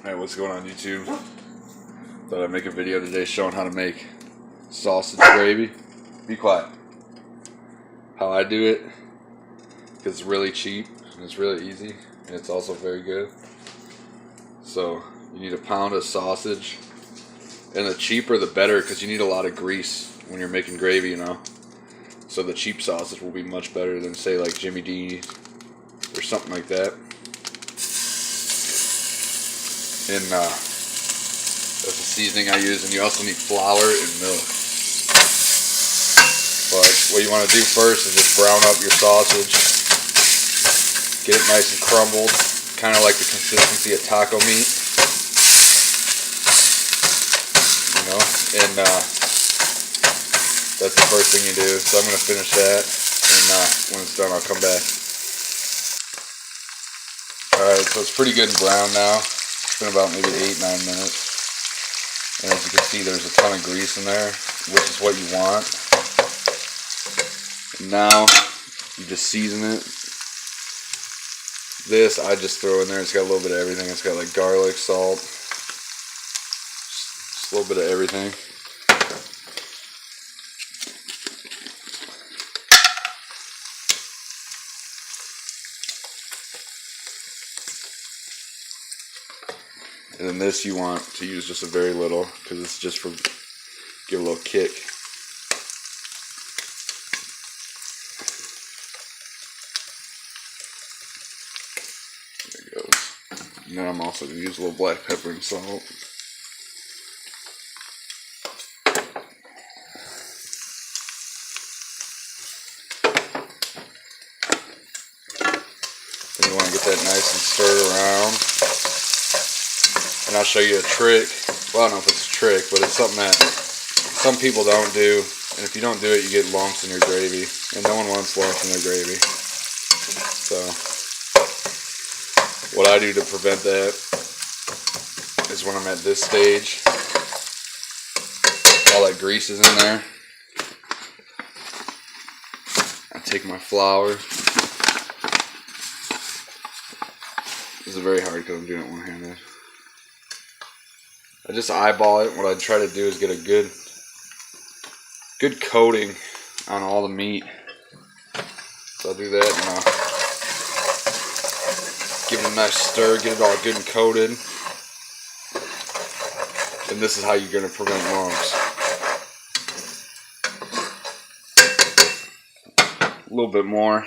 Hey, what's going on YouTube? Thought I'd make a video today showing how to make sausage gravy. Be quiet. How I do it, because it's really cheap and it's really easy and it's also very good. So you need a pound of sausage, and the cheaper the better because you need a lot of grease when you're making gravy, you know. So the cheap sausage will be much better than say like Jimmy Dean or something like that. And that's the seasoning I use, and you also need flour and milk. But what you want to do first is just brown up your sausage, get it nice and crumbled, kind of like the consistency of taco meat, you know. And that's the first thing you do. So I'm gonna finish that, and when it's done, I'll come back. All right, so it's pretty good and brown now. It's been about maybe 8-9 minutes. And as you can see, there's a ton of grease in there, which is what you want. And now, you just season it. This, I just throw in there. It's got a little bit of everything. It's got like garlic, salt, just a little bit of everything. And then this you want to use just a very little, because it's just for give a little kick. There it goes. And then I'm also going to use a little black pepper and salt. Then you want to get that nice and stirred around. And I'll show you a trick. Well, I don't know if it's a trick, but it's something that some people don't do. And if you don't do it, you get lumps in your gravy. And no one wants lumps in their gravy. So, what I do to prevent that is when I'm at this stage, all that grease is in there, I take my flour. This is very hard because I'm doing it one-handed. I just eyeball it. What I try to do is get a good coating on all the meat. So I'll do that, and I'll give it a nice stir, get it all good and coated. And this is how you're going to prevent lumps. A little bit more.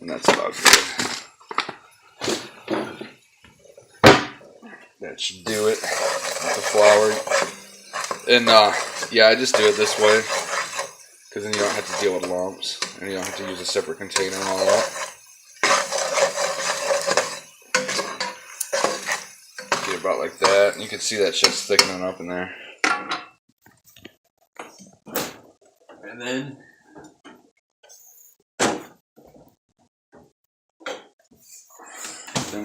And that's about good. That should do it with the flour. And yeah, I just do it this way, because then you don't have to deal with lumps, and you don't have to use a separate container and all that. Get about like that, and you can see that shit's thickening up in there. And then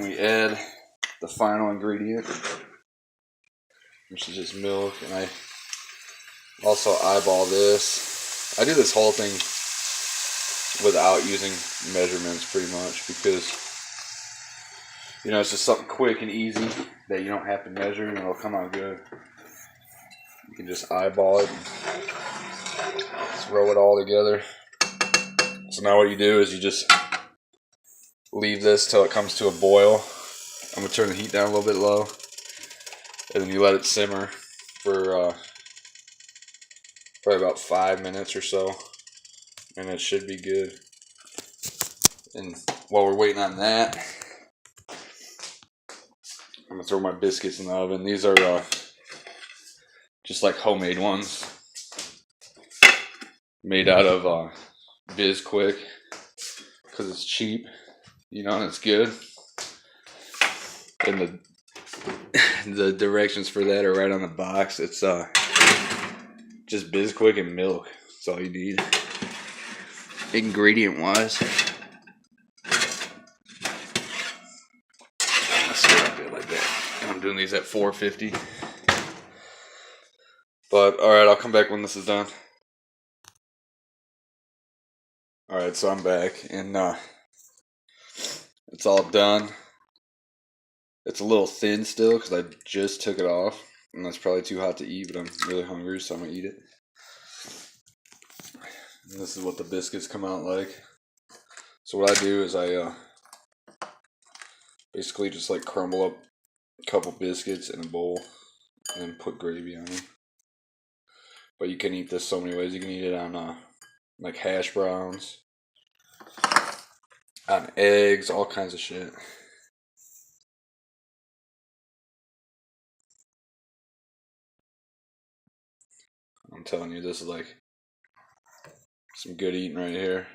we add the final ingredient, which is just milk, and I also eyeball this. I do this whole thing without using measurements pretty much, because you know, it's just something quick and easy that you don't have to measure, and it'll come out good. You can just eyeball it and throw it all together. So now what you do is you just leave this till it comes to a boil. I'm going to turn the heat down a little bit low, and then you let it simmer for probably about 5 minutes or so, and it should be good. And while we're waiting on that, I'm going to throw my biscuits in the oven. These are just like homemade ones, made out of Bisquick, because it's cheap, you know, and it's good. And the directions for that are right on the box. It's just Bisquick and milk. That's all you need. Ingredient wise, let's see if I do it like that. I'm doing these at 450. But alright, I'll come back when this is done. Alright, so I'm back, and it's all done. It's a little thin still because I just took it off, and that's probably too hot to eat, but I'm really hungry, so I'm gonna eat it. And this is what the biscuits come out like. So what I do is I basically just like crumble up a couple biscuits in a bowl and then put gravy on them. But you can eat this so many ways. You can eat it on like hash browns, on eggs, all kinds of shit. I'm telling you, this is like some good eating right here.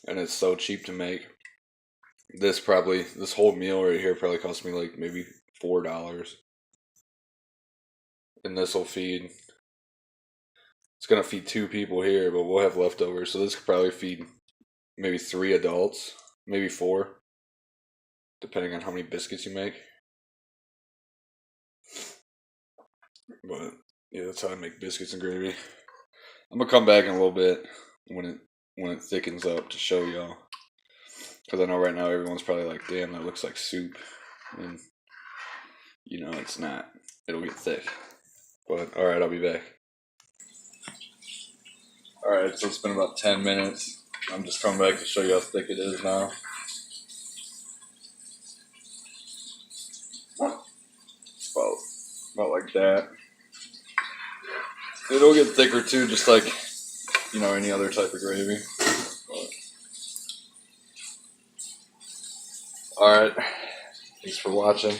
And it's so cheap to make. This whole meal right here probably cost me like maybe $4. And this will feed, it's gonna feed 2 people here, but we'll have leftovers. So this could probably feed maybe 3 adults, maybe 4, depending on how many biscuits you make. But yeah, that's how I make biscuits and gravy. I'm gonna come back in a little bit when it thickens up to show y'all. Because I know right now everyone's probably like, damn, that looks like soup. And you know it's not. It'll get thick. But alright, I'll be back. Alright, so it's been about 10 minutes. I'm just coming back to show you how thick it is now. It's about like that. It'll get thicker too, just like, you know, any other type of gravy. Alright, thanks for watching.